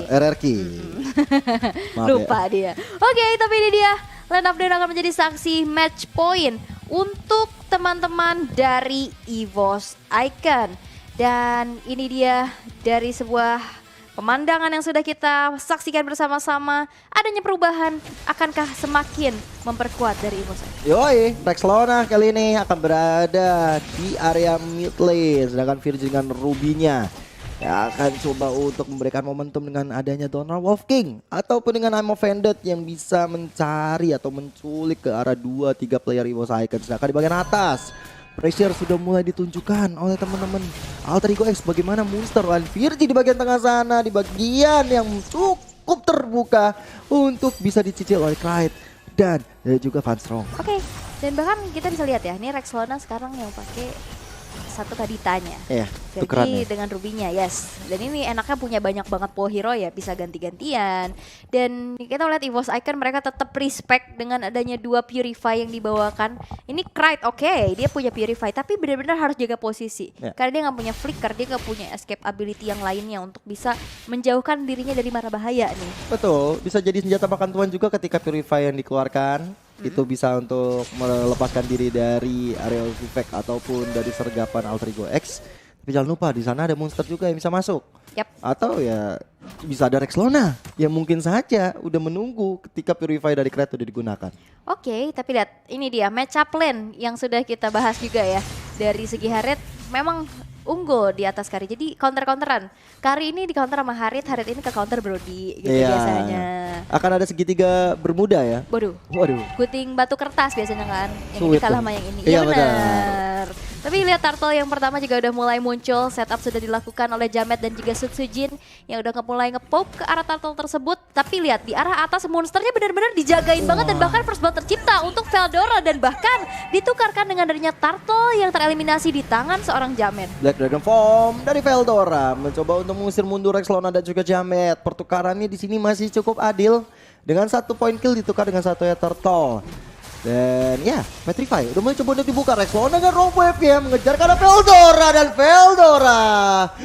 RRQ. Lupa dia. Oke, tapi ini dia. Land of Dawn akan menjadi saksi match point untuk teman-teman dari EVOS Icon. Dan ini dia dari sebuah pemandangan yang sudah kita saksikan bersama-sama. Adanya perubahan akankah semakin memperkuat dari EVOS Icon? Yoi, Rexlona kali ini akan berada di area mid lane. Sedangkan Virgil dengan Rubinya ya akan coba untuk memberikan momentum dengan adanya Donald Wolf King ataupun dengan I'm Offended yang bisa mencari atau menculik ke arah 2-3 player EVOS Icon. Sedangkan di bagian atas pressure sudah mulai ditunjukkan oleh teman-teman Alter Ego X. Bagaimana Monster dan Virgil di bagian tengah sana, di bagian yang cukup terbuka untuk bisa dicicil oleh Clyde dan juga Van Strong. Oke, dan bahkan kita bisa lihat ya, ini Rexlona sekarang yang pakai satu kaditanya. Iya, Virgi dengan Rubinya, yes. Dan ini enaknya punya banyak banget pool hero ya, bisa ganti-gantian. Dan kita lihat EVOS Icon mereka tetap respect dengan adanya 2 Purify yang dibawakan. Ini Clyde, oke, dia punya Purify, tapi benar-benar harus jaga posisi. Ya. Karena dia nggak punya flicker, dia nggak punya escape ability yang lainnya untuk bisa menjauhkan dirinya dari mara bahaya nih. Betul, bisa jadi senjata makan tuan juga ketika Purify yang dikeluarkan. Itu bisa untuk melepaskan diri dari aerial effect ataupun dari sergapan Alter Ego X. Tapi jangan lupa di sana ada monster juga yang bisa masuk. Yap. Atau ya bisa ada Rexlona yang mungkin saja udah menunggu ketika Purify dari Clyde udah digunakan. Oke, tapi lihat ini dia match up lane yang sudah kita bahas juga ya. Dari segi Harit memang unggul di atas Kari. Jadi counter-counteran. Kari ini di counter sama Harit ini ke counter Brody gitu biasanya. Akan ada segitiga bermuda ya. Waduh. Gunting batu kertas biasanya kan. Yang ini kalah sama yang ini. Iya benar. Tapi lihat turtle yang pertama juga udah mulai muncul. Setup sudah dilakukan oleh Jamet dan juga Sutsujin yang udah mulai nge-poke ke arah turtle tersebut. Tapi lihat di arah atas monsternya benar-benar dijagain banget dan bahkan first blood tercipta untuk Veldora dan bahkan ditukarkan dengan adanya turtle yang tereliminasi di tangan seorang Jamet. Black Dragon Form dari Veldora mencoba untuk mengusir mundur Rexlona dan juga Jamet. Pertukarannya di sini masih cukup adil dengan 1 point kill ditukar dengan 1 ya turtle. Dan ya, Petrify udah mulai coba untuk dibuka. Rexlona dengan Rogue Wave ya mengejar ke arah Veldora dan Veldora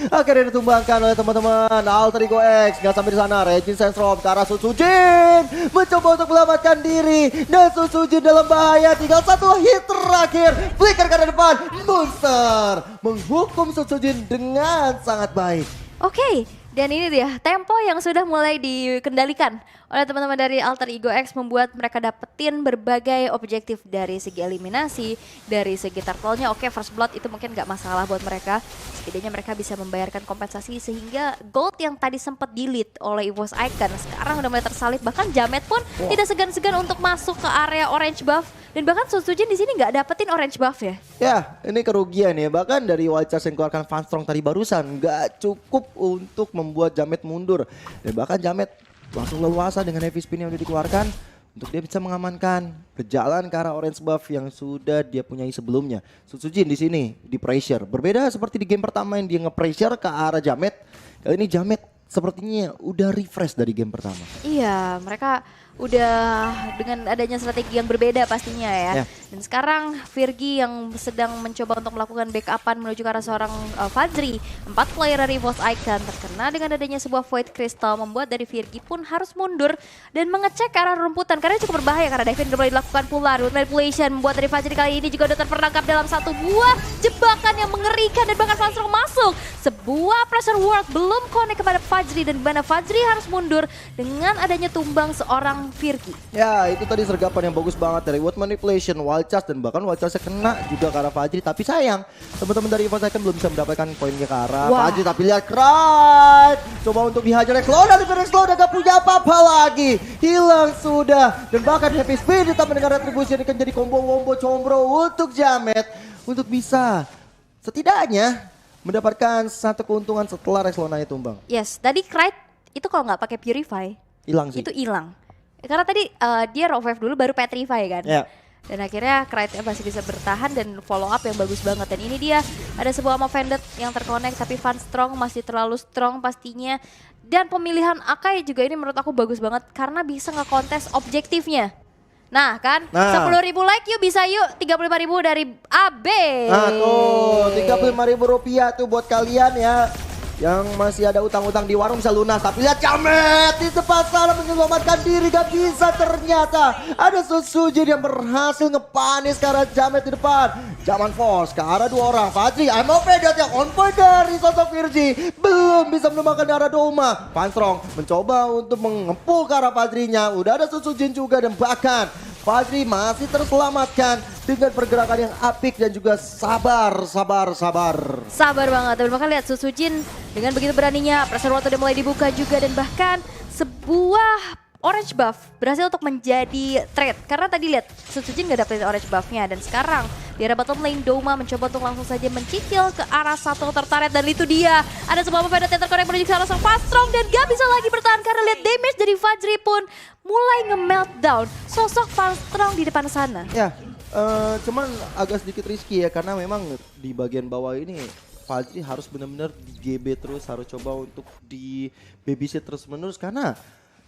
akhirnya ditumbangkan oleh teman-teman Alter Ego X. Nggak sampai di sana, Regin Sandstrom ke arah Sutsujin mencoba untuk menyelamatkan diri dan Sutsujin dalam bahaya. Tinggal 1 hit terakhir, flicker ke arah depan. Monster menghukum Sutsujin dengan sangat baik. Oke, dan ini dia tempo yang sudah mulai dikendalikan oleh teman-teman dari Alter Ego X membuat mereka dapetin berbagai objektif dari segi eliminasi, dari segi turtle-nya. Oke, first blood itu mungkin gak masalah buat mereka. Setidaknya mereka bisa membayarkan kompensasi sehingga gold yang tadi sempat delete oleh EVOS Icon sekarang udah mulai tersalip. Bahkan Jamet pun tidak segan-segan untuk masuk ke area orange buff. Dan bahkan Sutsujin di sini nggak dapetin orange buff ya. Ya, ini kerugian ya. Bahkan dari Wild Charge yang keluarkan Van Strong tadi barusan nggak cukup untuk membuat Jamet mundur. Dan bahkan Jamet langsung leluasa dengan heavy spin yang udah dikeluarkan untuk dia bisa mengamankan berjalan ke arah orange buff yang sudah dia punyai sebelumnya. Sutsujin di sini di pressure. Berbeda seperti di game pertama yang dia nge-pressure ke arah Jamet. Kali ini Jamet sepertinya udah refresh dari game pertama. Iya, mereka udah dengan adanya strategi yang berbeda pastinya ya. Dan sekarang Virgi yang sedang mencoba untuk melakukan backupan menuju ke arah seorang Fajri. 4 player dari EVOS Icon terkena dengan adanya sebuah Void Crystal membuat dari Virgi pun harus mundur dan mengecek ke arah rumputan karena cukup berbahaya karena Divine udah mulai dilakukan pula. Root Manipulation membuat dari Fajri kali ini juga udah terperangkap dalam satu buah jebakan yang mengerikan dan bahkan Van Strong masuk. Sebuah pressure ward belum connect kepada Fajri dan dimana Fajri harus mundur dengan adanya tumbang seorang Virgi. Ya, itu tadi sergapan yang bagus banget dari Wood Manipulation, Wild Charge dan bahkan Wild Charge kena juga ke arah Fajri. Tapi sayang, teman-teman dari EVOS Icon belum bisa mendapatkan poinnya ke arah Fajri. Tapi lihat Clyde coba untuk dihajar Rexlona, tapi Rexlona gak punya apa-apa lagi. Hilang sudah. Dan bahkan Heavy Speed ditambah dengan retribusi ini kan jadi combo-combo combro untuk Jamet untuk bisa setidaknya mendapatkan 1 keuntungan setelah Rexlona tumbang. Yes, tadi Clyde itu kalau nggak pakai Purify, hilang sih. Itu hilang. Karena tadi dia raw wave dulu baru Petrify kan. Dan akhirnya Clyde masih bisa bertahan dan follow up yang bagus banget. Dan ini dia ada sebuah Offended yang terkonek tapi Van Strong masih terlalu strong pastinya. Dan pemilihan Akai juga ini menurut aku bagus banget karena bisa ngekontes objektifnya. Nah kan, 10.000 like yuk bisa yuk, 35.000 dari AB. Nah tuh, 35.000 rupiah tuh buat kalian ya. yang masih ada utang-utang di warung bisa lunas. Tapi lihat Jamet di depan sana menyelamatkan diri, gak bisa ternyata. Ada Susujin yang berhasil ngepanis ke arah Jamet di depan. Zaman Force ke arah 2 orang. Fajri, MOP yang on point dari sosok Virgi. Belum bisa menemukan arah Doma. Fanstrong mencoba untuk mengepul ke arah Fajrinya. Udah ada Susujin juga dan bahkan Fajri masih terselamatkan dengan pergerakan yang apik dan juga sabar. Sabar banget, dan bahkan lihat Susujin dengan begitu beraninya, pressure water udah mulai dibuka juga dan bahkan sebuah orange buff berhasil untuk menjadi trade. Karena tadi lihat Susujin gak dapetin orange buffnya dan sekarang di arah bottom lane Doma mencoba untuk langsung saja mencicil ke arah satu tertarik dan itu dia. Ada sebuah pemain yang terkorek menuju ke arah sang Fastrong dan gak bisa lagi bertahan karena lihat damage dari Fajri pun mulai nge-meltdown sosok Fastrong di depan sana. Ya, cuman agak sedikit risky ya karena memang di bagian bawah ini Fajri harus benar-benar di GB terus, harus coba untuk di babysit terus menerus karena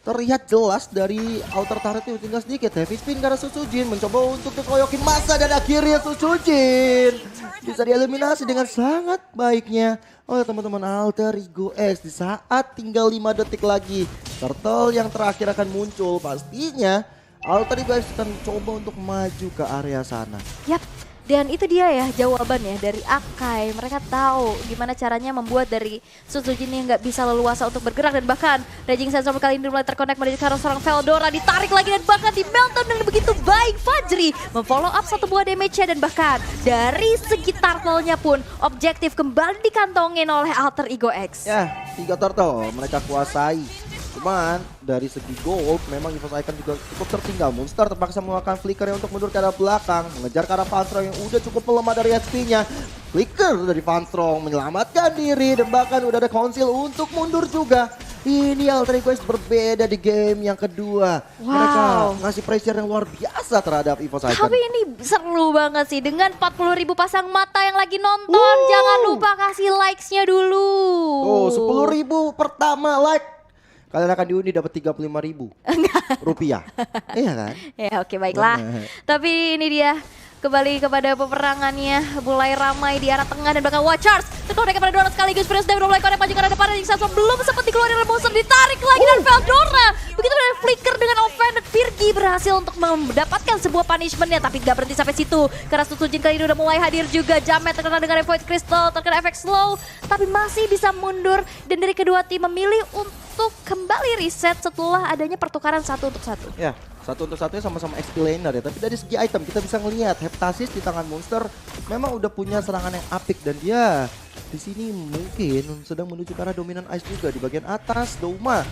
terlihat jelas dari outer turret itu tinggal sedikit. Heavy spin karena Susujin mencoba untuk dikeroyokin masa dan akhirnya Susujin bisa dieliminasi dengan sangat baiknya oleh teman-teman Alter Ego X di saat tinggal 5 detik lagi. Turtle yang terakhir akan muncul, pastinya Alter Ego X akan coba untuk maju ke area sana. Yap. Dan itu dia ya jawabannya dari Akai. Mereka tahu gimana caranya membuat dari Susujin yang nggak bisa leluasa untuk bergerak. Dan bahkan Raging Sandstorm kali ini mulai terkonek menuju ke arah seorang Veldora. Ditarik lagi dan bahkan di meltdown dengan begitu baik. Fajri memfollow up satu buah damage-nya. Dan bahkan dari segi turtle-nya pun objektif kembali dikantongin oleh Alter Ego X. Ya, 3 turtle mereka kuasai. Cuman dari segi gold memang EVOS Icon juga cukup tertinggal. Monster terpaksa melakukan flickernya untuk mundur ke arah belakang. Mengejar ke arah Fanstrong yang udah cukup melemah dari HP-nya. Flicker dari Fanstrong menyelamatkan diri dan bahkan udah ada konsil untuk mundur juga. Ini Alter Ego X berbeda di game yang kedua. Wow. Mereka ngasih pressure yang luar biasa terhadap EVOS Icon. Tapi ini seru banget sih dengan 40.000 pasang mata yang lagi nonton. Jangan lupa kasih likes-nya dulu. Oh, 10.000 pertama like. Kalian akan diundi dapat 35.000 rupiah. Iya kan? Ya oke baiklah. Tapi ini dia kembali kepada peperangannya, mulai ramai di arah tengah dan bahkan Watchers terkonek kepada Dora sekaligus Prince Dev mulai konek maju ke arah depan dan Sansom belum sempat dikeluarin oleh monster, ditarik lagi dan Veldora. Begitu ada flicker dengan offended, Virgi berhasil untuk mendapatkan sebuah punishmentnya tapi tidak berhenti sampai situ karena Susujin kali ini udah mulai hadir juga. Jamet terkena dengan Void Crystal, terkena efek slow tapi masih bisa mundur dan dari kedua tim memilih untuk kembali reset setelah adanya pertukaran 1 untuk 1. Ya, 1 untuk 1-nya sama-sama XP laner ya. Tapi dari segi item kita bisa ngelihat Heptasis di tangan monster memang udah punya serangan yang apik dan dia di sini mungkin sedang menuju ke arah dominan ice juga di bagian atas. Doma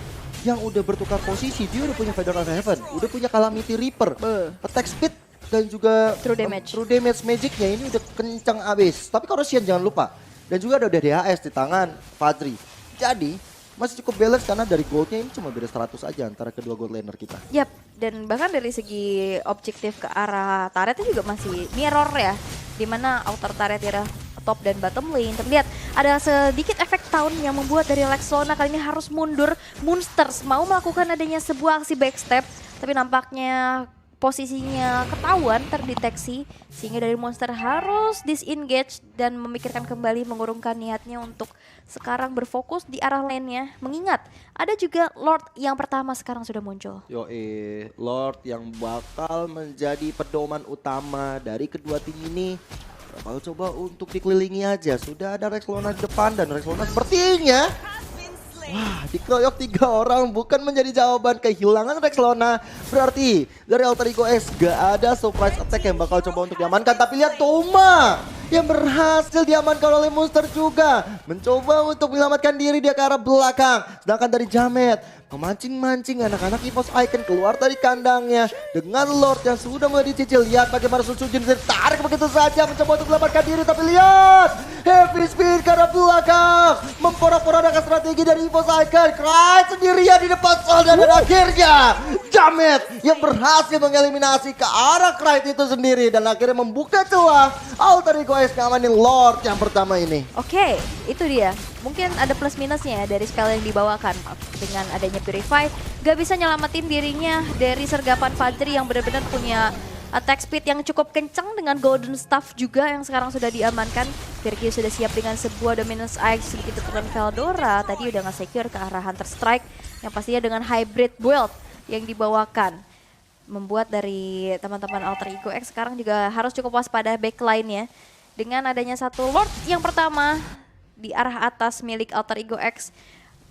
yang udah bertukar posisi, dia udah punya Feather of Heaven, udah punya Calamity Reaper, attack speed dan juga True damage. True damage magicnya ini udah kencang abis. Tapi Corrosion jangan lupa dan juga ada DHS di tangan Fajri. Jadi masih cukup balance karena dari goldnya ini cuma beda 100 aja antara kedua gold laner kita. Yap, dan bahkan dari segi objektif ke arah turretnya juga masih mirror ya. Dimana outer turret di arah top dan bottom lane. Terlihat ada sedikit efek town yang membuat dari Lexlona kali ini harus mundur. Monsters mau melakukan adanya sebuah aksi backstep, tapi nampaknya posisinya ketahuan, terdeteksi, sehingga dari monster harus disengage dan memikirkan kembali, mengurungkan niatnya untuk sekarang berfokus di arah lane-nya. Mengingat ada juga Lord yang pertama sekarang sudah muncul. Lord yang bakal menjadi pedoman utama dari kedua tim ini. Bakal coba untuk dikelilingi aja. Sudah ada Rexlona di depan dan Rexlona sepertinya wah, dikeroyok 3 orang bukan menjadi jawaban. Kehilangan Rexlona berarti dari Alter Ego X gak ada surprise attack yang bakal coba untuk diamankan. Tapi lihat Doma yang berhasil diamankan oleh monster juga mencoba untuk menyelamatkan diri dia ke arah belakang. Sedangkan dari Jamet memancing-mancing anak-anak EVOS Icon keluar dari kandangnya dengan Lord yang sudah mulai dicicil. Lihat bagaimana Susujin ditarik begitu saja mencoba untuk menyelamatkan diri. Tapi lihat heavy speed ke arah belakang memporak-porandakan strategi dari EVOS Icon. Cry sendirian di depan Soldan dan akhirnya Jamet yang berhasil mengeliminasi ke arah Cry itu sendiri dan akhirnya membuka celah Alter Ego X ngamanin Lord yang pertama ini. Oke, itu dia. Mungkin ada plus minusnya ya dari spell yang dibawakan. Dengan adanya Purify, gak bisa nyelamatin dirinya dari sergapan Fajri yang benar-benar punya attack speed yang cukup kencang dengan golden staff juga yang sekarang sudah diamankan. Virgi sudah siap dengan sebuah dominance ice sedikit dengan Veldora. Tadi udah nge-secure ke arah Hunter Strike yang pastinya dengan hybrid build yang dibawakan. Membuat dari teman-teman Alter Ego X sekarang juga harus cukup waspada backline-nya. Dengan adanya satu Lord yang pertama di arah atas milik Alter Ego X.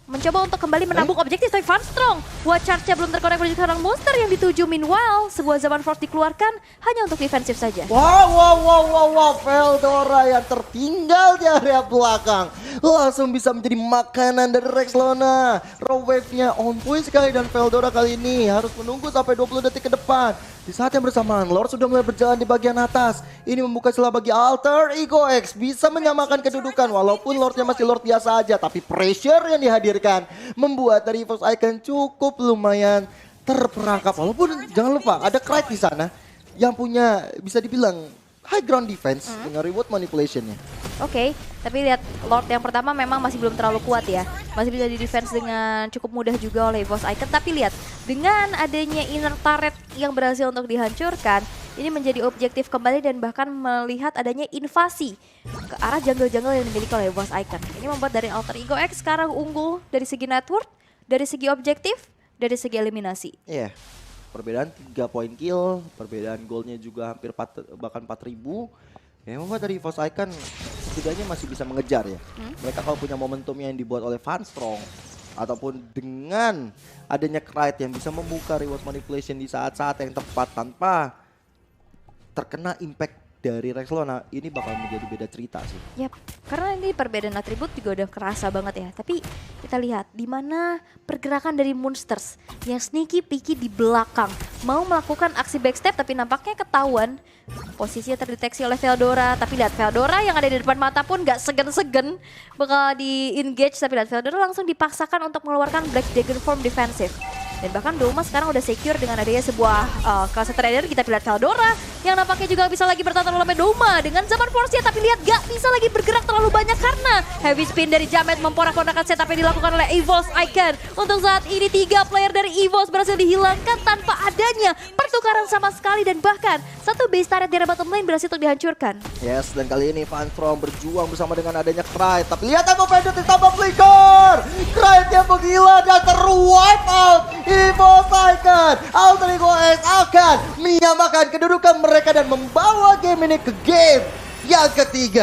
Mencoba untuk kembali menambung objektif tapi Funstrong. Watch charge-nya belum terkonek menuju ke arah monster yang dituju. Meanwhile, sebuah zaman force dikeluarkan hanya untuk defensif saja. Wow, Veldora yang tertinggal di area belakang. Langsung bisa menjadi makanan dari Rexlona. Raw wave-nya on point sekali dan Veldora kali ini harus menunggu sampai 20 detik ke depan. Di saat yang bersamaan, Lord sudah mulai berjalan di bagian atas. Ini membuka celah bagi Alter Ego X. Bisa menyamakan kedudukan walaupun Lordnya masih Lord biasa aja. Tapi pressure yang dihadirkan membuat dari EVOS Icon cukup lumayan terperangkap. Walaupun jangan lupa ada Clyde di sana yang punya bisa dibilang high ground defense dengan reward manipulation-nya. Oke, tapi lihat Lord yang pertama memang masih belum terlalu kuat ya. Masih bisa di defense dengan cukup mudah juga oleh EVOS Icon. Tapi lihat, dengan adanya inner turret yang berhasil untuk dihancurkan, ini menjadi objektif kembali dan bahkan melihat adanya invasi ke arah jungle-jungle yang dimiliki oleh EVOS Icon. Ini membuat dari Alter Ego X sekarang unggul dari segi network, dari segi objektif, dari segi eliminasi. Iya, perbedaan 3 poin kill, perbedaan golnya juga hampir bahkan 4.000. Ya membuat dari EVOS Icon setidaknya masih bisa mengejar ya. Mereka kalau punya momentum yang dibuat oleh Funstrong ataupun dengan adanya Clyde yang bisa membuka reward manipulation di saat-saat yang tepat tanpa terkena impact dari Rexlona, ini bakal menjadi beda cerita sih. Yap, karena ini perbedaan atribut juga udah kerasa banget ya. Tapi kita lihat di mana pergerakan dari Monsters yang sneaky peeky di belakang. Mau melakukan aksi backstep tapi nampaknya ketahuan. Posisinya terdeteksi oleh Veldora. Tapi lihat Veldora yang ada di depan mata pun gak segan-segan bakal di-engage. Tapi lihat Veldora langsung dipaksakan untuk mengeluarkan Black Dragon Form defensif. Dan bahkan Doma sekarang udah secure dengan adanya sebuah kelas trader. Kita lihat Veldora yang nampaknya juga bisa lagi bertahan oleh Doma dengan zaman force-nya. Tapi lihat gak bisa lagi bergerak terlalu banyak karena heavy spin dari Jamet memporak-porandakan setup yang dilakukan oleh EVOS Icon. Untuk saat ini 3 player dari EVOS berhasil dihilangkan tanpa adanya pertukaran sama sekali. Dan bahkan satu base turret di bottom lane berhasil untuk dihancurkan. Yes, dan kali ini Funstrong berjuang bersama dengan adanya Clyde. Tapi lihat Evo Pendant ditambah flicker. Clyde yang menggila dan ter-wipe out. EVOS Icon, Alter Ego X akan menyamakan kedudukan mereka dan membawa game ini ke game yang ketiga.